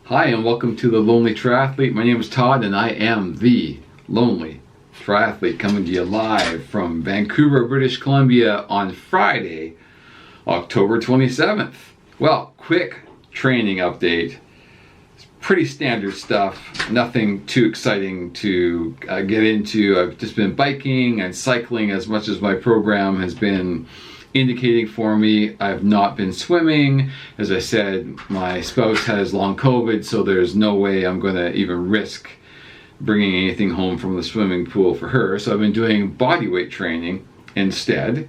Hi, and welcome to The Lonely Triathlete. My name is Todd, and I am the Lonely Triathlete, coming to you live from Vancouver, British Columbia on Friday, October 27th. Well, quick training update. It's pretty standard stuff, nothing too exciting to get into. I've just been biking and cycling as much as my program has been indicating for me. I've not been swimming. As I said, my spouse has long COVID, so there's no way I'm going to even risk bringing anything home from the swimming pool for her. So I've been doing body weight training instead.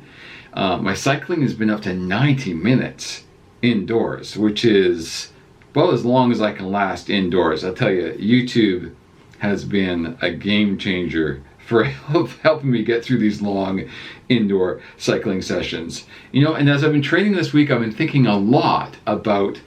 My cycling has been up to 90 minutes indoors, which is, well, as long as I can last indoors. I'll tell you, YouTube has been a game changer for helping me get through these long indoor cycling sessions. You know, and as I've been training this week, I've been thinking a lot about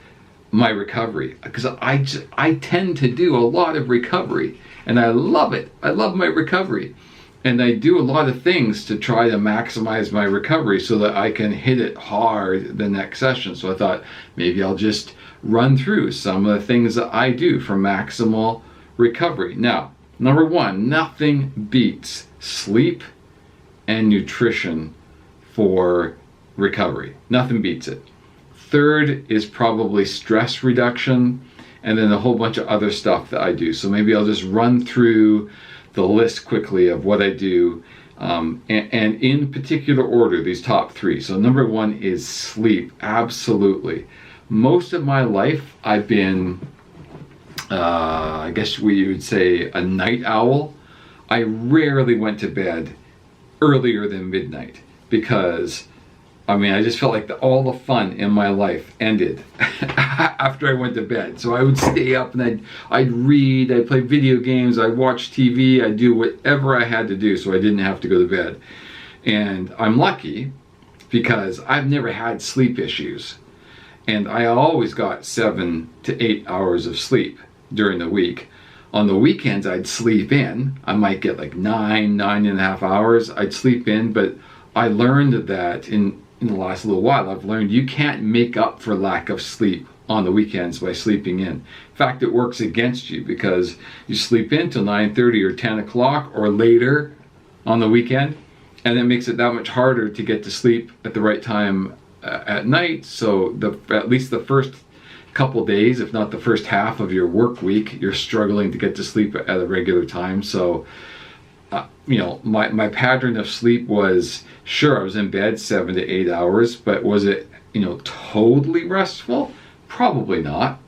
my recovery, because I tend to do a lot of recovery, and I love it. I love my recovery, and I do a lot of things to try to maximize my recovery so that I can hit it hard the next session. So I thought maybe I'll just run through some of the things that I do for maximal recovery. Now, number one, nothing beats sleep and nutrition for recovery. Nothing beats it. Third is probably stress reduction, and then a whole bunch of other stuff that I do. So maybe I'll just run through the list quickly of what I do, and in particular order, these top three. So number one is sleep. Absolutely. Most of my life I've been I guess we would say a night owl. I rarely went to bed earlier than midnight because, I mean, I just felt like all the fun in my life ended after I went to bed. So I would stay up and I'd read, I'd play video games, I'd watch TV, I'd do whatever I had to do so I didn't have to go to bed. And I'm lucky because I've never had sleep issues. And I always got 7 to 8 hours of sleep during the week. On the weekends, I'd sleep in. I might get like 9.5 hours. I'd sleep in, but I learned that in the last little while, I've learned you can't make up for lack of sleep on the weekends by sleeping in. In fact, it works against you because you sleep in till 9:30 or 10 o'clock or later on the weekend, and it makes it that much harder to get to sleep at the right time at night. So at least the first couple days, if not the first half of your work week, you're struggling to get to sleep at a regular time. So you know, my pattern of sleep was, sure, I was in bed 7 to 8 hours, but was it, you know, totally restful? Probably not.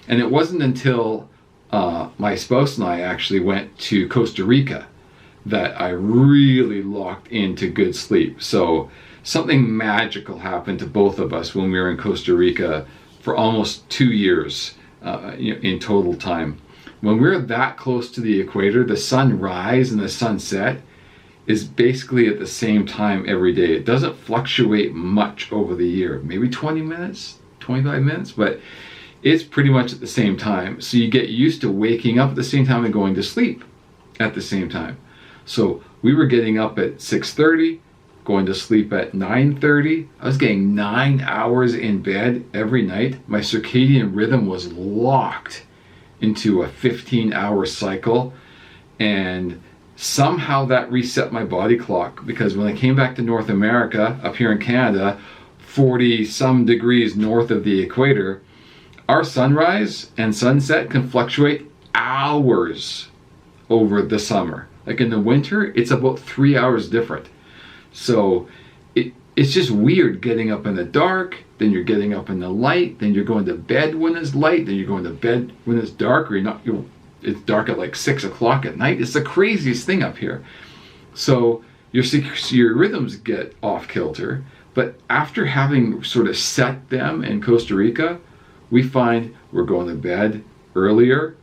And it wasn't until my spouse and I actually went to Costa Rica that I really locked into good sleep. So something magical happened to both of us when we were in Costa Rica for almost 2 years in total time. When we're that close to the equator, the sunrise and the sunset is basically at the same time every day. It doesn't fluctuate much over the year, maybe 20 minutes, 25 minutes, but it's pretty much at the same time. So you get used to waking up at the same time and going to sleep at the same time. So we were getting up at 6:30, going to sleep at 9:30. I was getting 9 hours in bed every night. My circadian rhythm was locked into a 15-hour cycle, and somehow that reset my body clock, because when I came back to North America, up here in Canada, 40 some degrees north of the equator, our sunrise and sunset can fluctuate hours over the summer. Like in the winter, it's about 3 hours different. So it's just weird getting up in the dark, then you're getting up in the light, then you're going to bed when it's light, then you're going to bed when it's dark, or it's dark at like 6 o'clock at night. It's the craziest thing up here. So your rhythms get off kilter, but after having sort of set them in Costa Rica, we find we're going to bed earlier,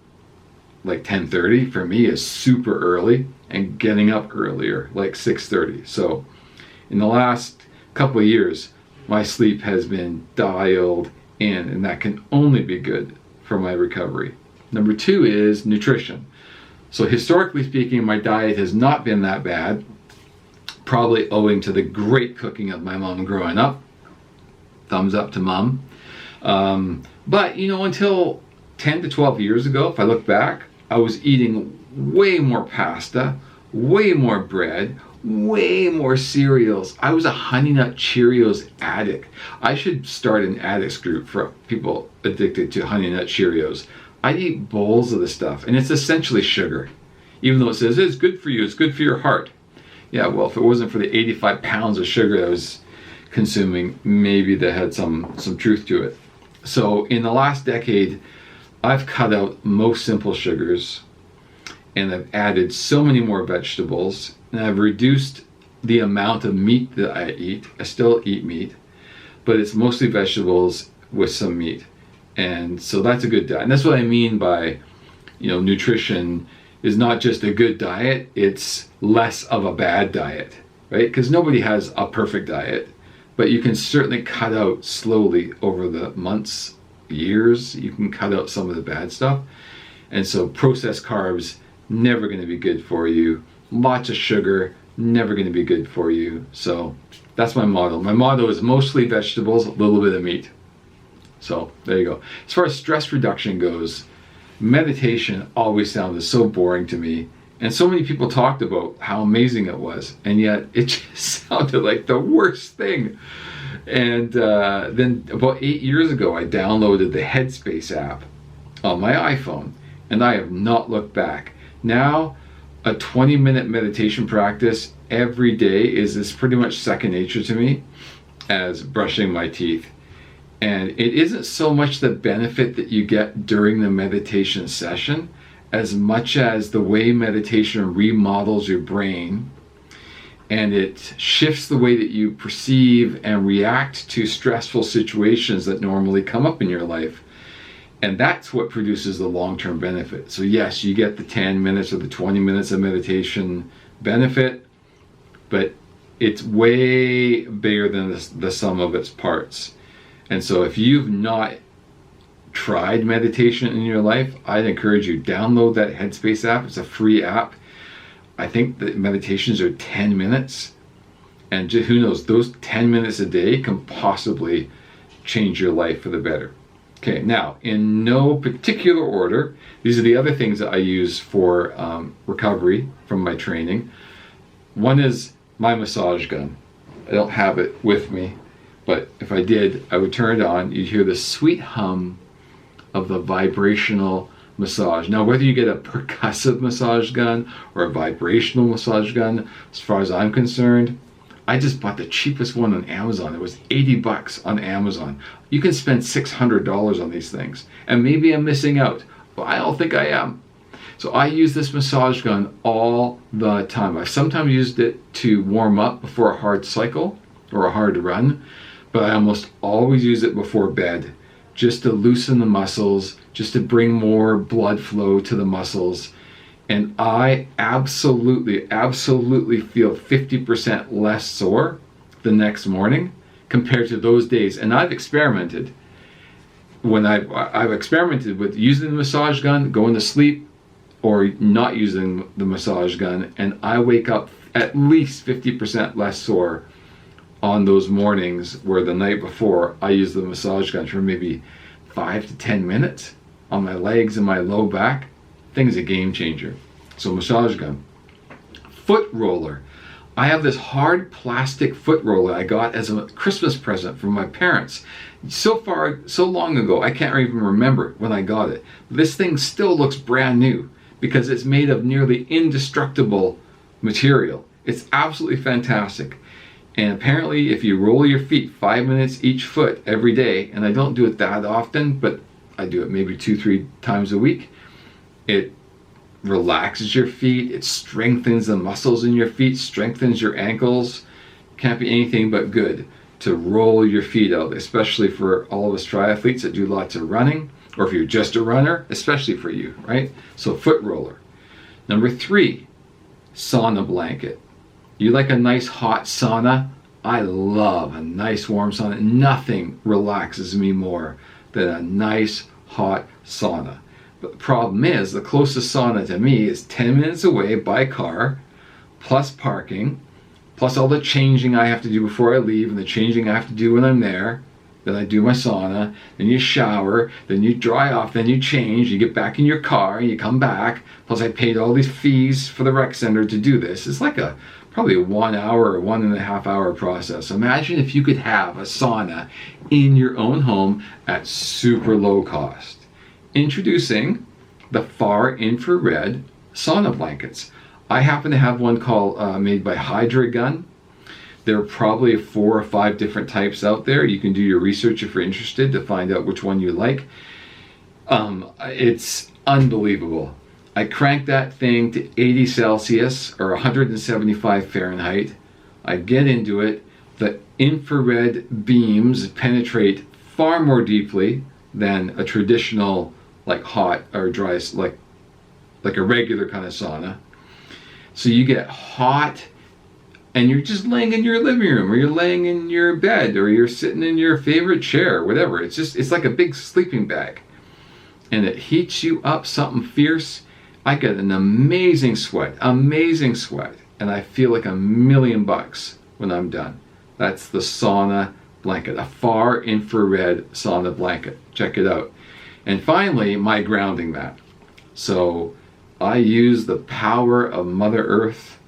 like 10:30 for me is super early, and getting up earlier, like 6:30. So in the last couple of years, my sleep has been dialed in, and that can only be good for my recovery. Number two is nutrition. So historically speaking, my diet has not been that bad, probably owing to the great cooking of my mom growing up. Thumbs up to mom. But you know, until 10 to 12 years ago, if I look back, I was eating way more pasta, way more bread, way more cereals. I was a Honey Nut Cheerios addict. I should start an addicts group for people addicted to Honey Nut Cheerios. I'd eat bowls of the stuff, and it's essentially sugar. Even though it says it's good for you, it's good for your heart. Yeah, well, if it wasn't for the 85 pounds of sugar I was consuming, maybe that had some truth to it. So in the last decade, I've cut out most simple sugars, and I've added so many more vegetables, and I've reduced the amount of meat that I eat. I still eat meat, but it's mostly vegetables with some meat. And so that's a good diet. And that's what I mean by, nutrition is not just a good diet, it's less of a bad diet, right? Because nobody has a perfect diet, but you can certainly cut out slowly over the months, years. You can cut out some of the bad stuff. And so processed carbs, never going to be good for you. Lots of sugar, never going to be good for you. So that's my motto. My motto is mostly vegetables, a little bit of meat. So there you go. As far as stress reduction goes, meditation always sounded so boring to me. And so many people talked about how amazing it was. And yet it just sounded like the worst thing. And then about 8 years ago, I downloaded the Headspace app on my iPhone. And I have not looked back. Now, a 20-minute meditation practice every day is pretty much second nature to me as brushing my teeth. And it isn't so much the benefit that you get during the meditation session as much as the way meditation remodels your brain, and it shifts the way that you perceive and react to stressful situations that normally come up in your life. And that's what produces the long-term benefit. So yes, you get the 10 minutes or the 20 minutes of meditation benefit, but it's way bigger than the sum of its parts. And so if you've not tried meditation in your life, I'd encourage you, download that Headspace app. It's a free app. I think the meditations are 10 minutes. And just, who knows, those 10 minutes a day can possibly change your life for the better. Okay, now, in no particular order, these are the other things that I use for recovery from my training. One is my massage gun. I don't have it with me, but if I did, I would turn it on. You'd hear the sweet hum of the vibrational massage. Now, whether you get a percussive massage gun or a vibrational massage gun, as far as I'm concerned, I just bought the cheapest one on Amazon. It was 80 bucks on Amazon. You can spend $600 on these things. And maybe I'm missing out, but I don't think I am. So I use this massage gun all the time. I've sometimes used it to warm up before a hard cycle or a hard run, but I almost always use it before bed, just to loosen the muscles, just to bring more blood flow to the muscles. And I absolutely feel 50% less sore the next morning compared to those days. And I've experimented. When I've experimented with using the massage gun, going to sleep, or not using the massage gun, and I wake up at least 50% less sore on those mornings where the night before I used the massage gun for maybe 5 to 10 minutes on my legs and my low back. Thing's a game changer. So massage gun. Foot roller. I have this hard plastic foot roller I got as a Christmas present from my parents. So long ago, I can't even remember when I got it. This thing still looks brand new because it's made of nearly indestructible material. It's absolutely fantastic. And apparently if you roll your feet 5 minutes each foot every day, and I don't do it that often, but I do it maybe 2-3 times a week, it relaxes your feet, it strengthens the muscles in your feet, strengthens your ankles. Can't be anything but good to roll your feet out, especially for all of us triathletes that do lots of running, or if you're just a runner, especially for you, right? So foot roller. Number 3, sauna blanket. You like a nice hot sauna? I love a nice warm sauna. Nothing relaxes me more than a nice hot sauna. But the problem is, the closest sauna to me is 10 minutes away by car, plus parking, plus all the changing I have to do before I leave and the changing I have to do when I'm there. then I do my sauna, then you shower, then you dry off, then you change, you get back in your car, you come back. Plus I paid all these fees for the rec center to do this. It's like probably a 1 hour or 1.5 hour process. Imagine if you could have a sauna in your own home at super low cost. Introducing the far infrared sauna blankets. I happen to have one made by Hydra. There are probably 4 or 5 different types out there. You can do your research if you're interested to find out which one you like. It's unbelievable. I crank that thing to 80 Celsius or 175 Fahrenheit. I get into it. The infrared beams penetrate far more deeply than a traditional like hot or dry, like a regular kind of sauna. So you get hot and you're just laying in your living room, or you're laying in your bed, or you're sitting in your favorite chair, whatever. It's like a big sleeping bag. And it heats you up something fierce. I get an amazing sweat, and I feel like $1,000,000 when I'm done. That's the sauna blanket, a far infrared sauna blanket. Check it out. And finally, my grounding mat. So I use the power of Mother Earth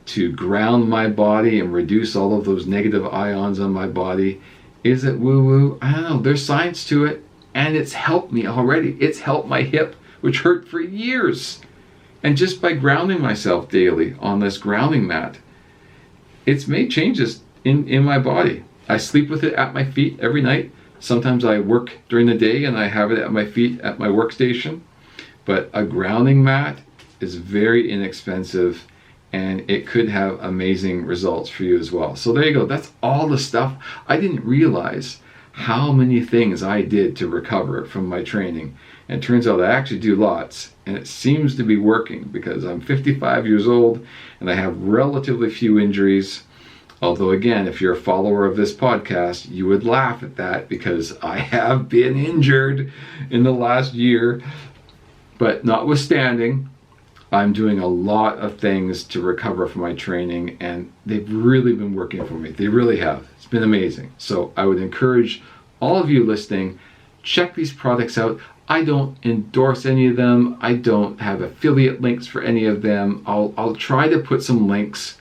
to ground my body and reduce all of those negative ions on my body. Is it woo-woo? I don't know. There's science to it, and it's helped me already. It's helped my hip, which hurt for years. And just by grounding myself daily on this grounding mat, it's made changes in my body. I sleep with it at my feet every night. Sometimes I work during the day and I have it at my feet at my workstation. But a grounding mat is very inexpensive, and it could have amazing results for you as well. So there you go. That's all the stuff. I didn't realize how many things I did to recover from my training. And it turns out I actually do lots, and it seems to be working because I'm 55 years old and I have relatively few injuries. Although again, if you're a follower of this podcast, you would laugh at that because I have been injured in the last year. But notwithstanding, I'm doing a lot of things to recover from my training, and they've really been working for me. They really have. It's been amazing. So I would encourage all of you listening, check these products out. I don't endorse any of them. I don't have affiliate links for any of them. I'll try to put some links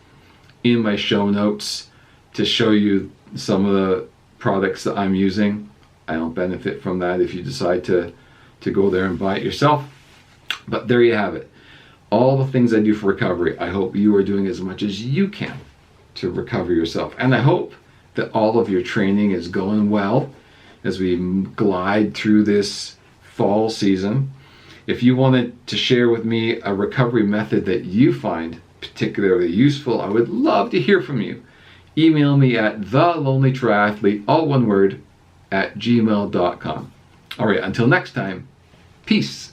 in my show notes to show you some of the products that I'm using. I don't benefit from that if you decide to go there and buy it yourself. But there you have it. All the things I do for recovery. I hope you are doing as much as you can to recover yourself. And I hope that all of your training is going well as we glide through this fall season. If you wanted to share with me a recovery method that you find particularly useful, I would love to hear from you. Email me at thelonelytriathlete, all one word, @gmail.com. All right, until next time, peace.